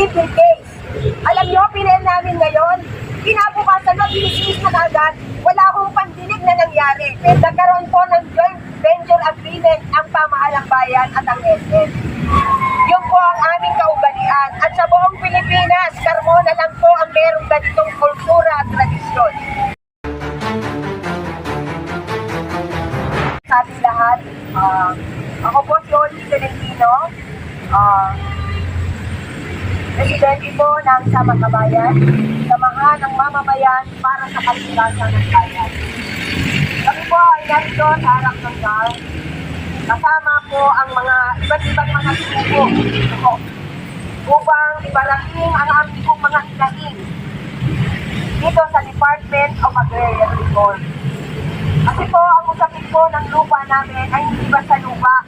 civil case. Alam nyo, pinail namin ngayon, kinabukasan na, binis na agad, wala akong pandinig na nangyari. Nagkaroon po ng joint venture agreement ang pamahalang bayan at ang SM. Yun po ang aming kaugalian. At sa buong Pilipinas, Carmona lang po ang merong ganitong kultura at tradisyon. Sa ating lahat, ako po si Oli Tolentino, presidente po ng Samang Kabayan, samahan ng mamamayan para sa kalikasan ng bayan. Kami po ay narito sa harap ng daan. Kasama po ang mga iba't ibang mga grupo upang iparating ang aming pong mga hinaing dito sa Department of Agrarian Reform. Kasi po, ang usapin po ng lupa namin ay hindi basta lupa.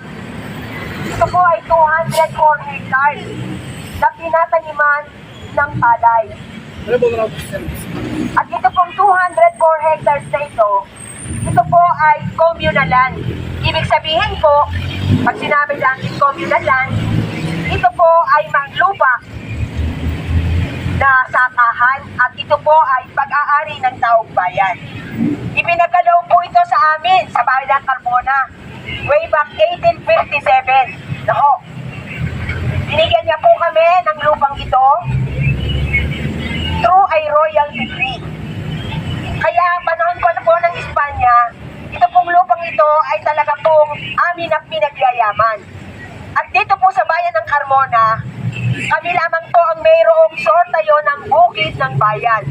Ito po ay 204 hectares na pinataniman ng palay. At ito pong 204 hectares na ito po ay communal land. Ibig sabihin po, pag sinabi natin communal land, ito po ay lupa na sakahan at ito po ay pag-aari ng taong bayan. Ipinagalaw po ito sa amin sa bayan ng Carmona way back 1857. Nako, binigyan niya po kami ng lupang ito through a royal decree. Kaya panahon ko na po ng Espanya, ito pong lupang ito ay talaga pong amin ang pinagyayaman. At dito po sa bayan ng Carmona, kami lamang po ang mayroong sortayo ng bukid ng bayan.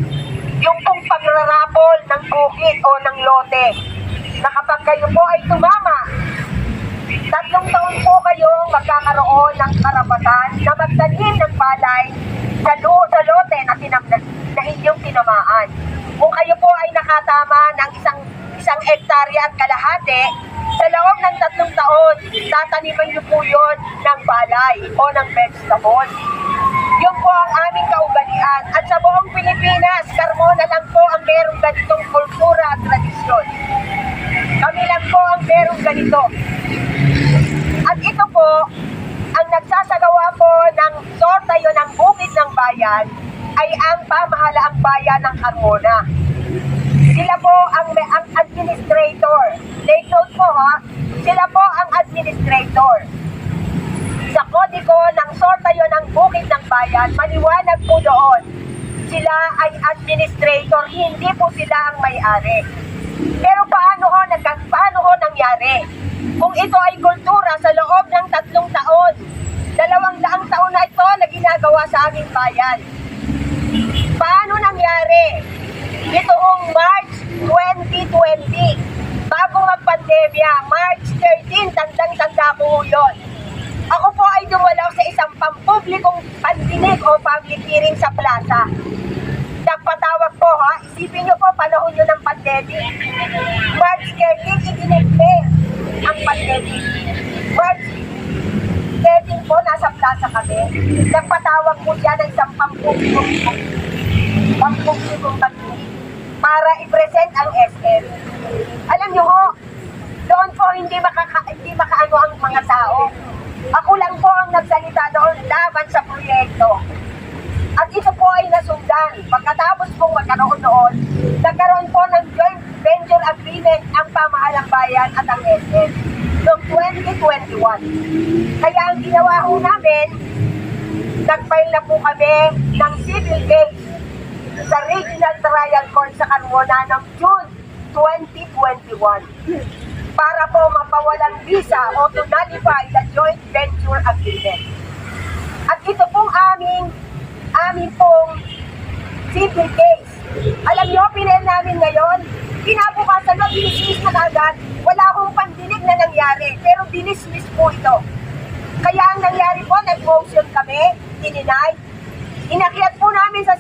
Yung pong pagrarapol ng bukid o ng lote, na kapag kayo po ay tumama, 3 taon po kayong magkakaroon ng karapatan na magtanim ng palay sa lote na inyong tinamaan. Kung kayo po ay nakatama ng isang hektarya at kalahati, sa loob ng 3 taon, tataniman niyo po yun ng palay o ng vegetables. Yun po ang aming kaugalian. At sa buong Pilipinas, Carmona lang po ang merong ganitong kultura at tradisyon. Kami lang po ang merong ganito. At ito po, ang nagsasagawa po ng sortayo ng bukid ng bayan ay ang pamahalaang bayan ng Carmona. Sila po ang administrator. Take note po ha, sila po ang administrator. Sa kodiko ng sortayo ng bukid ng bayan, maliwanag po doon, sila ay administrator, hindi po sila ang may-ari. Pero paano ho nangyari? Kung ito ay kultura sa loob ng 3 taon, 200 taon na ito na ginagawa sa aming bayan. Paano nangyari? Itoong March 2020, bago magpandemya, March 13, tandang-tanda ko yun. Ako po ay dumalaw sa isang pampublikong pandinig o public hearing sa plaza. Nagpatawag po ha, isipin nyo po panahon nyo ng pandemic. March 13, i-declare ang pandemic. March 13 po, nasa plaza kami. Nagpatawag po siya ng isang pampublikong pandinig para i-present ang SM. Alam nyo ho, doon po hindi makaano ang mga tao. Ako lang po ang nagsalita doon laban sa proyekto. At ito po ay nasundan. Pagkatapos pong magkaroon noon, nagkaroon po ng joint venture agreement ang pamahalang bayan at ang SM noong 2021. Kaya ang ginawa ho namin, nag-file na po kami ng civil case sa Regional Trial Court sa Carmona noong June 2021 para po mapawalang visa o to nullify the joint venture agreement. At ito pong aming pong civil case. Alam nyo, pinail namin ngayon, kinabukasan na, dinismiss na agad, wala akong pandinig na nangyari, pero dinismiss po ito. Kaya ang nangyari po, nag-motion kami, dininay, inakyat po namin sa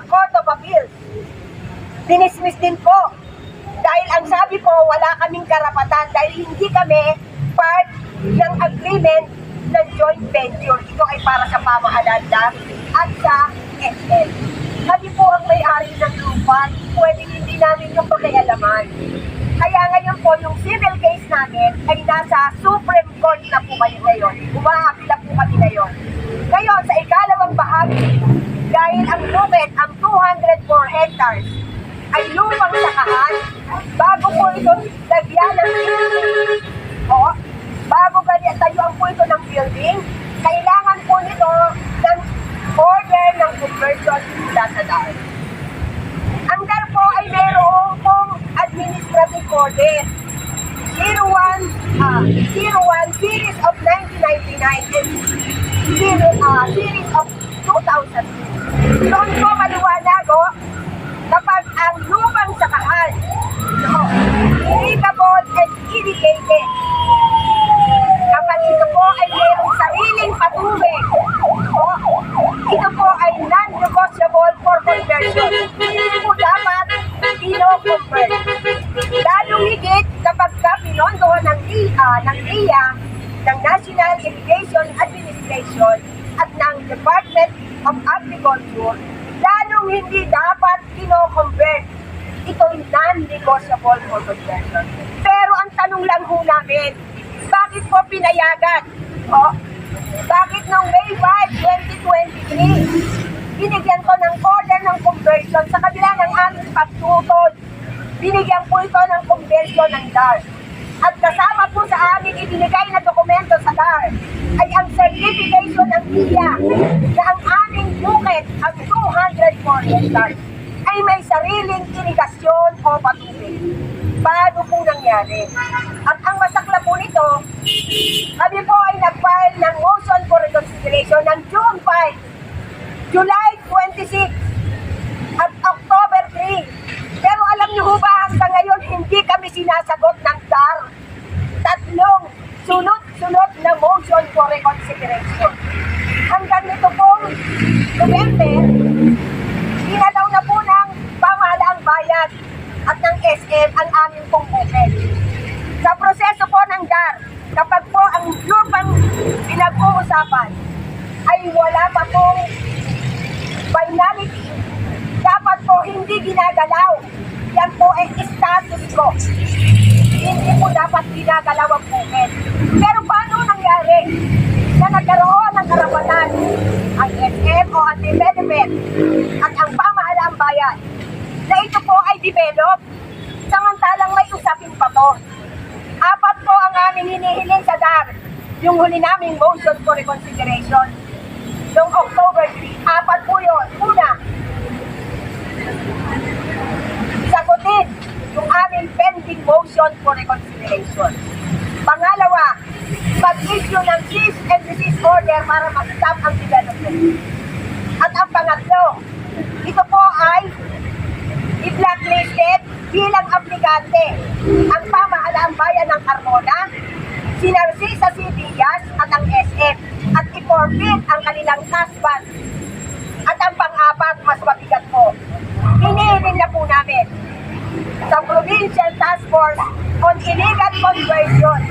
Court of Appeals. Dinismiss din po. Dahil ang sabi po, wala kaming karapatan dahil hindi kami part ng agreement ng joint venture. Ito ay para sa pamahalaan at sa SM. Kami po ang may-ari ng lupa, pwedeng hindi namin yung pakialaman. Kaya ngayon po, yung civil case namin ay nasa Supreme Court na po kayo ngayon. Umaapila po kami ngayon. Ngayon, sa ikalawang bahagi sinasabi. Dahil ang lupit, ang 204 hectares, ay lupang sakahan, bago po ito lagyan ng building, o bago tayuan po ito ng building, kailangan po nito ng order ng conversion mula sa DAR. Ang DAR po ay mayroong pong administrative order 01 series of 1999 and series of 2000. Doon po maliwanag kapag ang lupang sakahan irrigable and irrigated, kapag ito po ay mayroong sariling patubig, ito po ay non-negotiable for conversion. Hindi po dapat pino-convert. Lalong higit kapag pinondohan ng NIA, ng National Irrigation Administration at ng Department of Agriculture, lalong hindi dapat pino-convert. Ito'y non-negotiable for conversion. Pero ang tanong lang ho namin, bakit po pinayagan? Bakit noong May 5, 2023, binigyan ko ng order ng conversion sa kabila ng aming pagtutol? Binigyan po ito ng conversion ng DAR. At kasama po sa aming ibinigay na dokumento sa DAR ay ang certification ng NIA na ang aming bukid, ang 204 hectares, ay may sariling irigasyon o patubig. Paano po nangyari? At ang masakla po nito, kami po ay nag-file ng motion for reconsideration ng June 5, July 26, at October 3. Pero alam niyo ba, hanggang ngayon hindi kami sinasagot ng DAR. Tatlong sunod-sunod na motion for reconsideration. Hanggang nito pong November, inalaw na po ng pamahalaang bayan at ng SM ang aming pong bukid. Sa proseso po ng DAR, kapag po ang lupang pinag-uusapan ay wala pa pong finality, dapat po hindi ginagalaw. Yan po ay status quo. Hindi po dapat ginagalaw ang bukid. Pero paano nangyari na nagkaroon ng karapatan ang SM o ang development at ang pamahalaang bayan na ito po ay develop samantalang may usapin pa to? Apat po ang aming hinihiling sa DAR, yung huli naming motion for reconsideration noong October 3. Apat po yun. Una, sagutin yung aming pending motion for reconsideration. Pangalawa, mag-issue ng cease and desist order para mag-stop ang development. At ang pangatlo, ito po ay i-blacklisted bilang aplikante ang pamahalaang bayan ng Carmona, si Narcisa C. Diaz at ang SM, at i-forfeit ang kanilang cash funds. At ang pang-apat, mas mabigat po, hinihiling na po namin sa Provincial Task Force on Illegal Conversion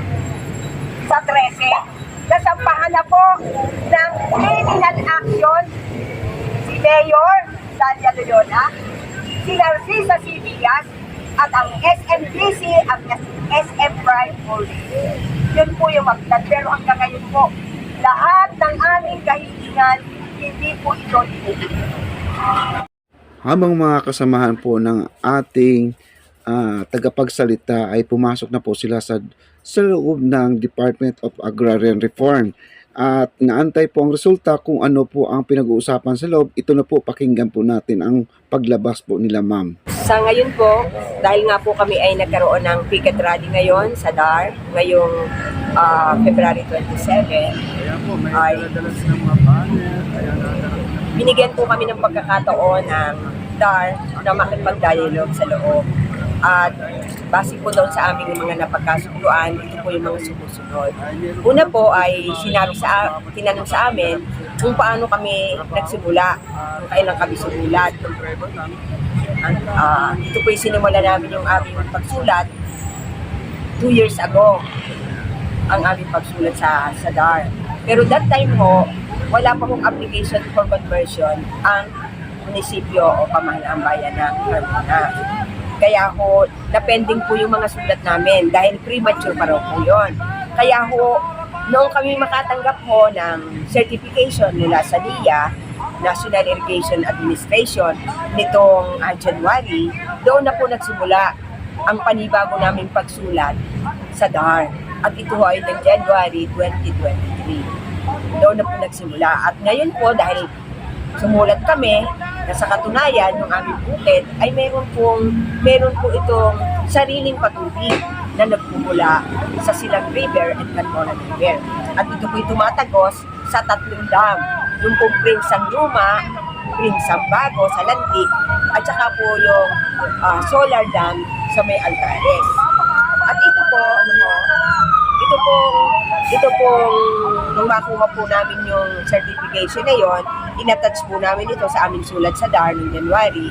sa 13, nasampahan na po ng criminal action si Mayor Dalia Loyola, si Narcisa C. Diaz, at ang SMDC at SM Prime Holdings. Yun po yung magdad. Pero hanggang ngayon po, lahat ng aming kahilingan, hindi po ito dito. Habang mga kasamahan po ng ating tagapagsalita ay pumasok na po sila sa loob ng Department of Agrarian Reform at naantay po ang resulta kung ano po ang pinag-uusapan sa loob. Ito na po, pakinggan po natin ang paglabas po nila, ma'am. Sa ngayon po, dahil nga po kami ay nagkaroon ng picket rally ngayon sa DAR, ngayong February 27, ay binigyan po kami ng pagkakataon ng DAR na makipag-dialogue sa loob. At base po doon sa aming mga napagkasukuan, ito po yung mga sumusunod. Una po ay tinanong sa amin kung paano kami nagsimula, kung kailan kami sumulat. Ito po yung sinimula namin yung aming pagsulat 2 years ago, ang aming pagsulat sa DAR. Pero that time po, wala pa pong application for conversion ang munisipyo o pamahalaang bayan ng Carmona. Kaya ho, napending po yung mga sulat namin dahil premature pa raw po yun. Kaya ho, noong kami makatanggap ho ng certification mula sa NIA National Irrigation Administration nitong January, doon na po nagsimula ang panibago naming pagsulat sa DAR. At ito ay ng January 2023. Doon na po nagsimula. At ngayon po, dahil sumulat kami, na sa katunayan, yung aming bukid, ay meron po itong sariling patubig na nagmumula sa Silang River at Canmonan River. At ito po'y tumatagos sa 3 dam. Yung pong Prinsang Luma, Prinsang Bago sa Lantik, at saka po yung solar dam sa may Altares. At ito pong nung makuha po namin yung certification na yon, inattach po namin ito sa aming sulat sa DAR noong January.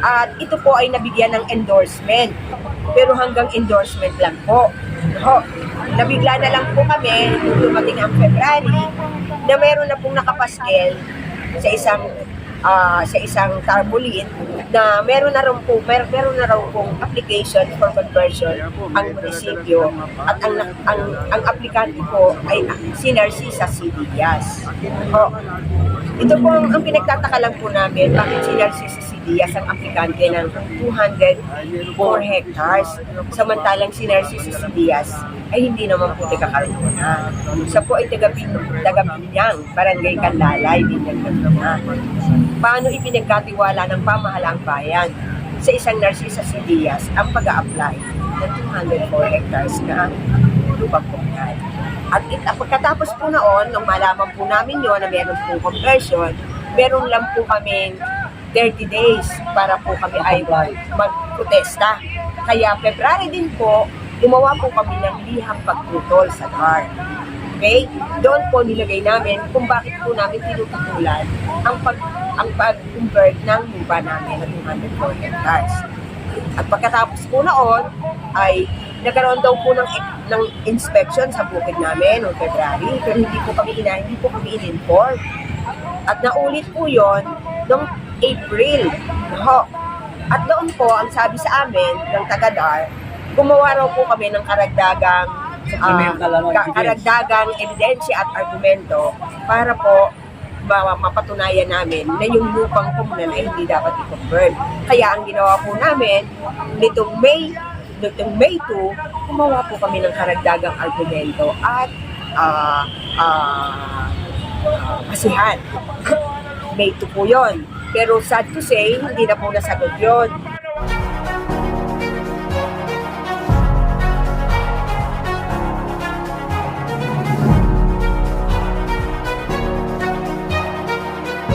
At ito po ay nabigyan ng endorsement. Pero hanggang endorsement lang po. Nabigla na lang po kami nung dumating ang February na meron na pong nakapaskel sa isang tarpaulin na meron na raw pong application for conversion ang munisipyo at ang aplikante po ay si Narcisa C. Diaz. Ito po ang pinagtataka lang po namin, bakit si Narcisa C. Diaz ang aplikante ng 204 hectares, samantalang si Narcisa C. Diaz ay hindi naman po taga-Carmona. Siya po ay taga-Binyang, Barangay Canlalay, Binyang Carmona. Paano ipinagkatiwala ng pamahalaang bayan sa isang Narcisa C. Diaz ang pag-a-apply ng 204 hectares na lupang komunal? At pagkatapos po noon, nung malaman po namin yun na meron po conversion, meron lang po kaming 30 days para po kami ay magprotesta. Kaya February din po, gumawa po kami ng liham pagtutol sa DAR. Okay? Doon po nilagay namin kung bakit po namin tinututulan ang pag-convert ng lupa namin na 204 hectares. At pagkatapos po noon, ay nagkaroon daw po ng inspection sa bukid namin noong February, pero hindi po kami in-inform. At naulit po yon noong April. At doon po, ang sabi sa amin ng taga-DAR, gumawa raw po kami ng karagdagang ebidensya at argumento para po mapatunayan namin na yung lupang komunal ay hindi dapat i-convert. Kaya ang ginawa po namin, nitong May 2, gumawa po kami ng karagdagang argumento at kasihan. May 2 po yun. Pero sad to say, hindi na po nasagot yun.